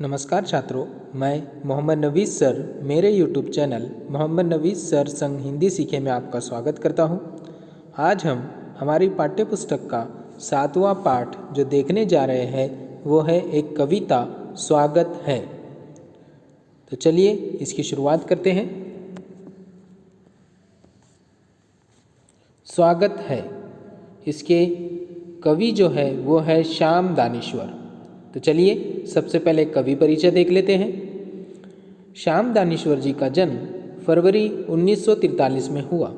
नमस्कार छात्रों, मैं मोहम्मद नवीद सर मेरे YouTube channel Mohammad Naveed sir संग हिंदी सीखे में आपका स्वागत करता हूं। आज हम हमारी पाठ्य पुस्तक का 7वां पाठ जो देखने जा रहे हैं वो है एक कविता स्वागत है। तो चलिए इसकी शुरुआत करते हैं। स्वागत है, इसके कवि जो है वो है श्याम दानेश्वर। तो चलिए सबसे पहले कवि परिचय देख लेते हैं। श्याम दानेश्वर जी का जन्म फरवरी 1943 में हुआ।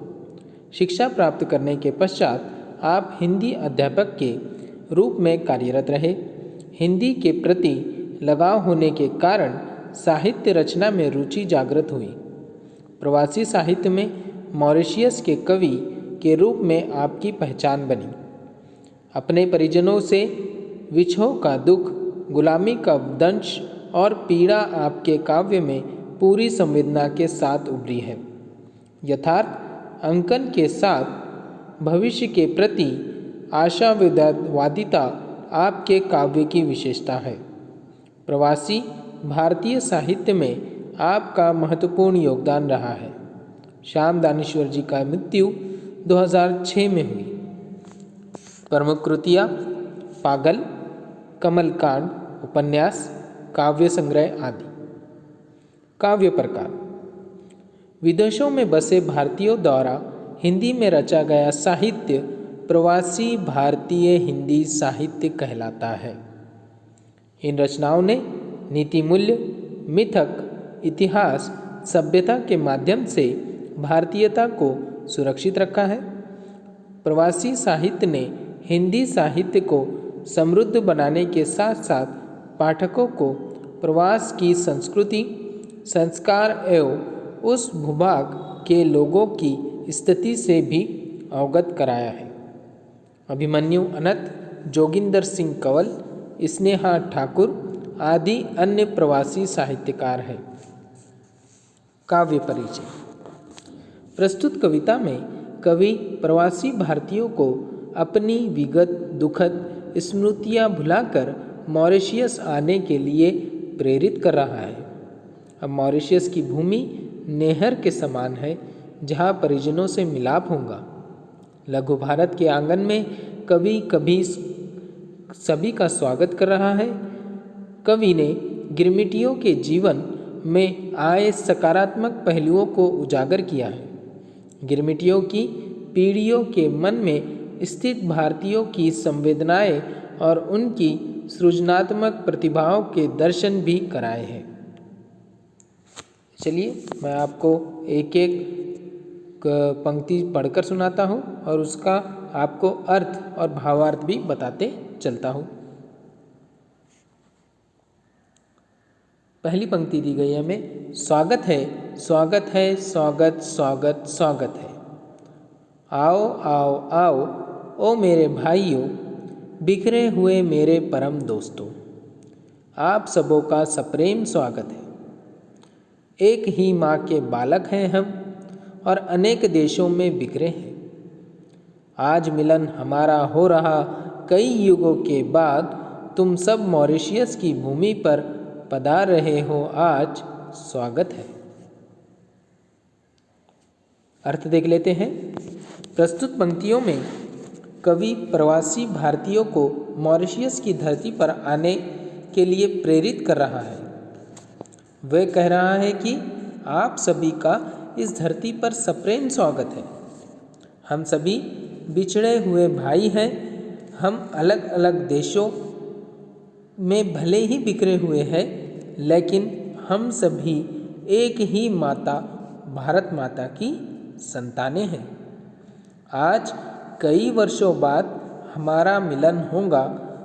शिक्षा प्राप्त करने के पश्चात आप हिंदी अध्यापक के रूप में कार्यरत रहे। हिंदी के प्रति लगाव होने के कारण साहित्य रचना में रुचि जागृत हुई। प्रवासी साहित्य में मॉरिशियस के कवि के रूप में आपकी पहचान बनी। अपने परिजनों से विछोह का दुख, गुलामी का दंश और पीड़ा आपके काव्य में पूरी संवेदना के साथ उभरी है। यथार्थ अंकन के साथ भविष्य के प्रति आशावादिता आपके काव्य की विशेषता है। प्रवासी भारतीय साहित्य में आपका महत्वपूर्ण योगदान रहा है। श्याम दानेश्वर जी का मृत्यु 2006 में हुई। प्रमुख कृतियाँ पागल, कमलकांड, उपन्यास, काव्य संग्रह आदि। काव्य प्रकार: विदेशों में बसे भारतीयों द्वारा हिंदी में रचा गया साहित्य प्रवासी भारतीय हिंदी साहित्य कहलाता है। इन रचनाओं ने नीति मूल्य, मिथक, इतिहास, सभ्यता के माध्यम से भारतीयता को सुरक्षित रखा है। प्रवासी साहित्य ने हिंदी साहित्य को समृद्ध बनाने के साथ साथ पाठकों को प्रवास की संस्कृति, संस्कार एवं उस भूभाग के लोगों की स्थिति से भी अवगत कराया है। अभिमन्यु अनंत, जोगिंदर सिंह कंवल, स्नेहा ठाकुर आदि अन्य प्रवासी साहित्यकार हैं। काव्य परिचय: प्रस्तुत कविता में कवि प्रवासी भारतीयों को अपनी विगत दुखद स्मृतियाँ भुलाकर मॉरिशियस आने के लिए प्रेरित कर रहा है। अब मॉरिशियस की भूमि नेहर के समान है जहाँ परिजनों से मिलाप होगा। लघु भारत के आंगन में कवि कभी सभी का स्वागत कर रहा है। कवि ने गिरमिटियों के जीवन में आए सकारात्मक पहलुओं को उजागर किया है। गिरमिटियों की पीढ़ियों के मन में स्थित भारतीयों की संवेदनाएं और उनकी सृजनात्मक प्रतिभाओं के दर्शन भी कराए हैं। चलिए मैं आपको एक एक पंक्ति पढ़कर सुनाता हूँ और उसका आपको अर्थ और भावार्थ भी बताते चलता हूँ। पहली पंक्ति दी गई है हमें, स्वागत है, स्वागत है, स्वागत स्वागत स्वागत है। आओ आओ आओ ओ मेरे भाइयों, बिखरे हुए मेरे परम दोस्तों, आप सबों का सप्रेम स्वागत है। एक ही माँ के बालक हैं हम और अनेक देशों में बिखरे हैं। आज मिलन हमारा हो रहा कई युगों के बाद, तुम सब मॉरिशियस की भूमि पर पधार रहे हो, आज स्वागत है। अर्थ देख लेते हैं। प्रस्तुत पंक्तियों में कवि प्रवासी भारतीयों को मॉरिशियस की धरती पर आने के लिए प्रेरित कर रहा है। वह कह रहा है कि आप सभी का इस धरती पर सप्रेम स्वागत है। हम सभी बिछड़े हुए भाई हैं। हम अलग अलग देशों में भले ही बिखरे हुए हैं, लेकिन हम सभी एक ही माता भारत माता की संतानें हैं। आज कई वर्षों बाद हमारा मिलन होगा।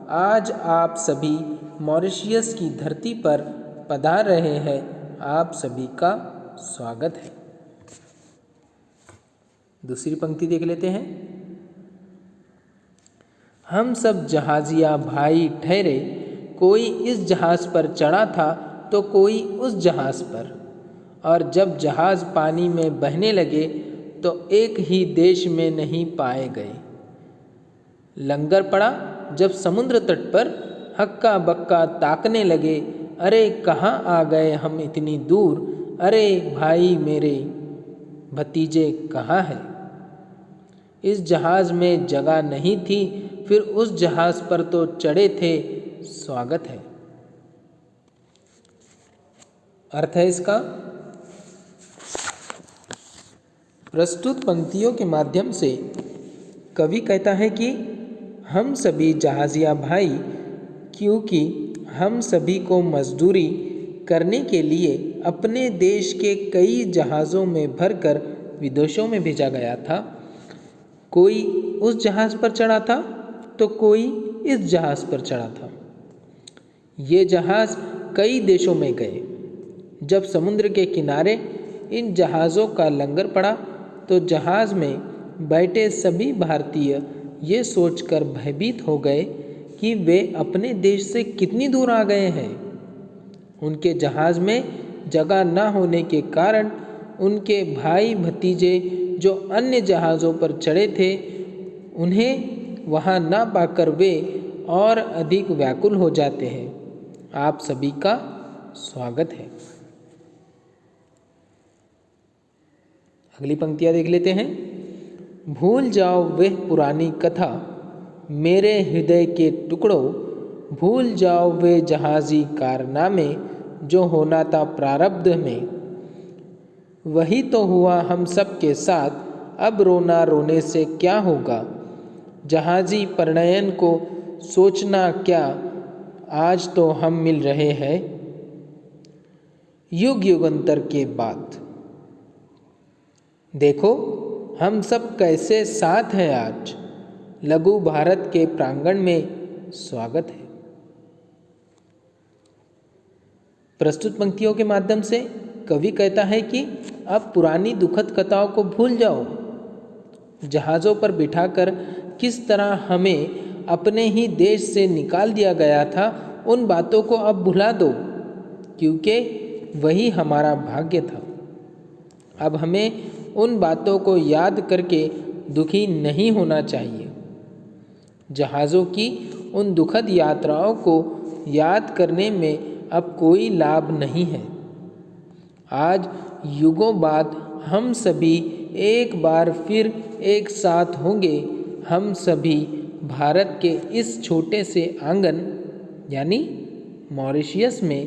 आज आप सभी मॉरिशियस की धरती पर पधार रहे हैं, आप सभी का स्वागत है। दूसरी पंक्ति देख लेते हैं। हम सब जहाजिया भाई ठहरे, कोई इस जहाज पर चढ़ा था तो कोई उस जहाज पर, और जब जहाज पानी में बहने लगे तो एक ही देश में नहीं पाए गए। लंगर पड़ा जब समुद्र तट पर, हक्का बक्का ताकने लगे, अरे कहाँ आ गए हम इतनी दूर, अरे भाई मेरे भतीजे कहाँ हैं। इस जहाज़ में जगह नहीं थी, फिर उस जहाज़ पर तो चढ़े थे, स्वागत है। अर्थ है इसका, प्रस्तुत पंक्तियों के माध्यम से कवि कहता है कि हम सभी जहाजिया भाई, क्योंकि हम सभी को मजदूरी करने के लिए अपने देश के कई जहाज़ों में भरकर विदेशों में भेजा गया था। कोई उस जहाज़ पर चढ़ा था तो कोई इस जहाज़ पर चढ़ा था। ये जहाज़ कई देशों में गए। जब समुद्र के किनारे इन जहाज़ों का लंगर पड़ा तो जहाज़ में बैठे सभी भारतीय ये सोचकर भयभीत हो गए कि वे अपने देश से कितनी दूर आ गए हैं। उनके जहाज़ में जगह न होने के कारण उनके भाई भतीजे जो अन्य जहाज़ों पर चढ़े थे, उन्हें वहाँ न पाकर वे और अधिक व्याकुल हो जाते हैं। आप सभी का स्वागत है। अगली पंक्तियाँ देख लेते हैं। भूल जाओ वह पुरानी कथा मेरे हृदय के टुकड़ों, भूल जाओ वे जहाज़ी कारनामे जो होना था प्रारब्ध में। वही तो हुआ हम सब के साथ, अब रोना रोने से क्या होगा। जहाज़ी परिणयन को सोचना क्या, आज तो हम मिल रहे हैं युग युगांतर के बाद। देखो हम सब कैसे साथ हैं आज, लघु भारत के प्रांगण में स्वागत है। प्रस्तुत पंक्तियों के माध्यम से कवि कहता है कि अब पुरानी दुखद कथाओं को भूल जाओ। जहाज़ों पर बिठाकर किस तरह हमें अपने ही देश से निकाल दिया गया था, उन बातों को अब भुला दो, क्योंकि वही हमारा भाग्य था। अब हमें उन बातों को याद करके दुखी नहीं होना चाहिए। जहाज़ों की उन दुखद यात्राओं को याद करने में अब कोई लाभ नहीं है। आज युगों बाद हम सभी एक बार फिर एक साथ होंगे। हम सभी भारत के इस छोटे से आंगन यानी मॉरिशस में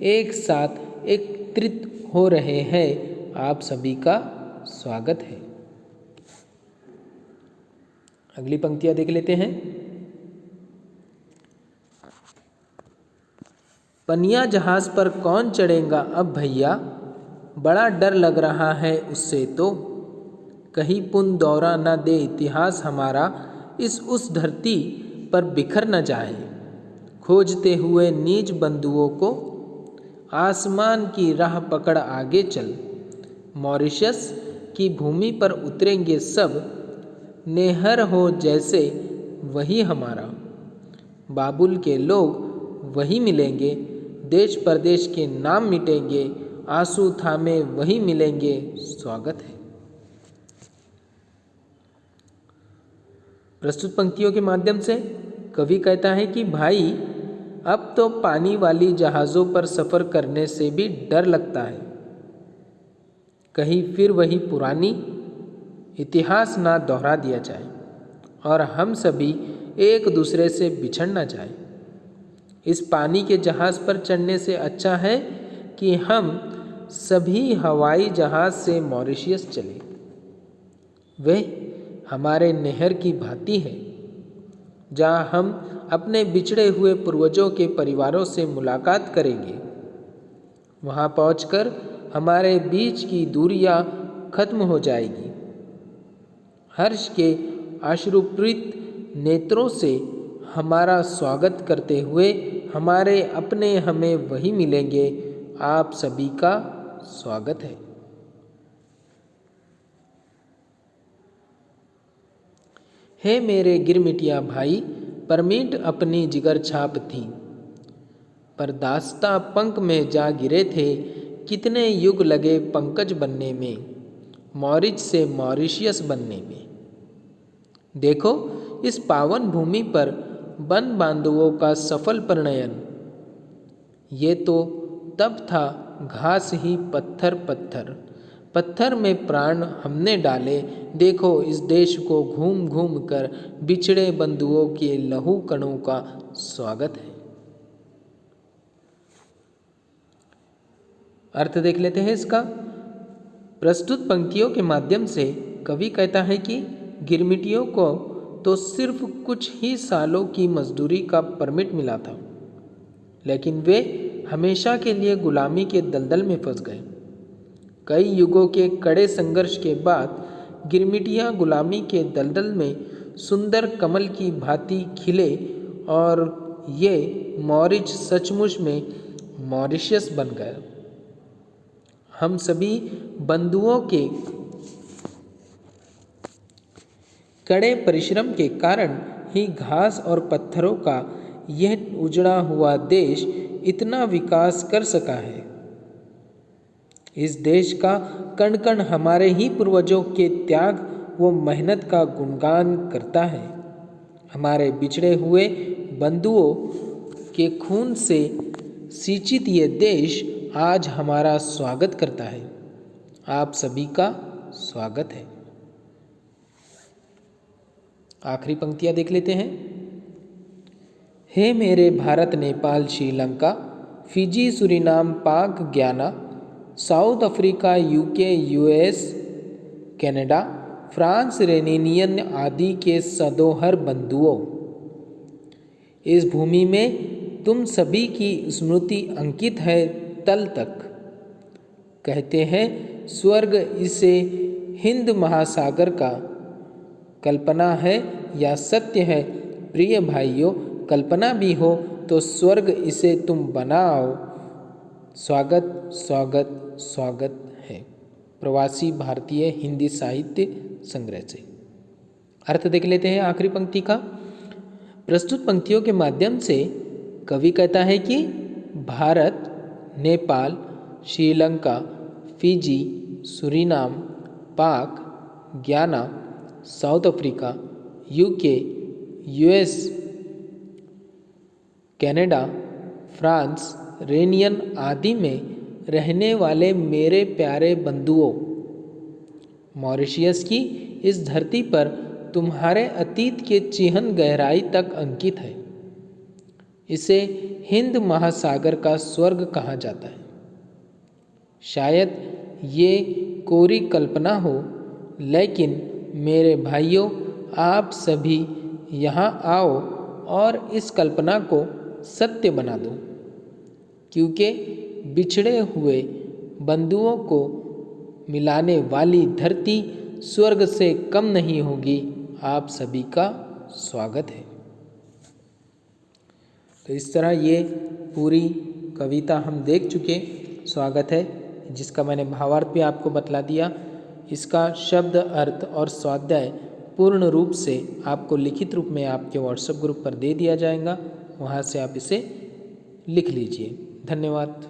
एक साथ एकत्रित हो रहे हैं। आप सभी का स्वागत है। अगली पंक्तियां देख लेते हैं। पनिया जहाज पर कौन चढ़ेगा अब भैया, बड़ा डर लग रहा है उससे तो। कहीं पुन दौरा न दे इतिहास हमारा, इस उस धरती पर बिखर न जाए। खोजते हुए नीच बंधुओं को, आसमान की राह पकड़ आगे चल। मॉरिशस की भूमि पर उतरेंगे सब, नेहर हो जैसे वही हमारा। बाबुल के लोग वही मिलेंगे, देश परदेश के नाम मिटेंगे। आंसू थामे वही मिलेंगे, स्वागत है। प्रस्तुत पंक्तियों के माध्यम से कवि कहता है कि भाई अब तो पानी वाली जहाज़ों पर सफ़र करने से भी डर लगता है। कहीं फिर वही पुरानी इतिहास ना दोहरा दिया जाए और हम सभी एक दूसरे से बिछड़ ना जाए। इस पानी के जहाज़ पर चढ़ने से अच्छा है कि हम सभी हवाई जहाज़ से मॉरिशस चले। वह हमारे नहर की भांति है, जहाँ हम अपने बिछड़े हुए पूर्वजों के परिवारों से मुलाकात करेंगे। वहाँ पहुंचकर हमारे बीच की दूरियां खत्म हो जाएगी। हर्ष के अश्रुपूरित नेत्रों से हमारा स्वागत करते हुए हमारे अपने हमें वही मिलेंगे। आप सभी का स्वागत है। हे मेरे गिरमिटिया भाई, परमीट अपनी जिगर छाप थी, पर दास्ता पंख में जा गिरे थे। कितने युग लगे पंकज बनने में, मॉरिच से मॉरिशियस बनने में। देखो इस पावन भूमि पर बन बांधुओं का सफल परिणयन। ये तो तब था घास ही पत्थर पत्थर, पत्थर में प्राण हमने डाले। देखो इस देश को घूम घूम कर बिछड़े बंधुओं के लहू कणों का स्वागत है। अर्थ देख लेते हैं इसका। प्रस्तुत पंक्तियों के माध्यम से कवि कहता है कि गिरमिटियों को तो सिर्फ कुछ ही सालों की मजदूरी का परमिट मिला था, लेकिन वे हमेशा के लिए गुलामी के दलदल में फंस गए। कई युगों के कड़े संघर्ष के बाद गिरमिटियां गुलामी के दलदल में सुंदर कमल की भांति खिले और ये मॉरिच सचमुच में मॉरिशस बन गया। हम सभी बंधुओं के कड़े परिश्रम के कारण ही घास और पत्थरों का यह उजड़ा हुआ देश इतना विकास कर सका है। इस देश का कण कण हमारे ही पूर्वजों के त्याग व मेहनत का गुणगान करता है। हमारे बिछड़े हुए बंधुओं के खून से सिंचित ये देश आज हमारा स्वागत करता है। आप सभी का स्वागत है। आखिरी पंक्तियां देख लेते हैं। हे मेरे भारत, नेपाल, श्रीलंका, फिजी, सूरीनाम, पाक, Guiana, south Africa, UK, US, Canada, France, Réunion आदि के सदोहर बंधुओं, इस भूमि में तुम सभी की स्मृति अंकित है तल तक। कहते हैं स्वर्ग इसे हिंद महासागर का कल्पना है या सत्य है। प्रिय भाइयों, कल्पना भी हो तो स्वर्ग इसे तुम बनाओ। स्वागत स्वागत स्वागत है। प्रवासी भारतीय हिंदी साहित्य संग्रह से। अर्थ देख लेते हैं आखिरी पंक्ति का। प्रस्तुत पंक्तियों के माध्यम से कवि कहता है कि भारत, नेपाल, श्रीलंका, फिजी, सूरीनाम, पाक, Guiana, south Africa, UK, US, Canada, France, Réunion आदि में रहने वाले मेरे प्यारे बंधुओं, मॉरिशस की इस धरती पर तुम्हारे अतीत के चिन्ह गहराई तक अंकित है। इसे हिंद महासागर का स्वर्ग कहा जाता है। शायद ये कोरी कल्पना हो, लेकिन मेरे भाइयों, आप सभी यहाँ आओ और इस कल्पना को सत्य बना दो, क्योंकि बिछड़े हुए बंधुओं को मिलाने वाली धरती स्वर्ग से कम नहीं होगी। आप सभी का स्वागत है। तो इस तरह ये पूरी कविता हम देख चुके। स्वागत है, जिसका मैंने भावार्थ भी आपको बतला दिया। इसका शब्द अर्थ और स्वाध्याय पूर्ण रूप से आपको लिखित रूप में आपके व्हाट्सएप ग्रुप पर दे दिया जाएगा। वहाँ से आप इसे लिख लीजिए। धन्यवाद।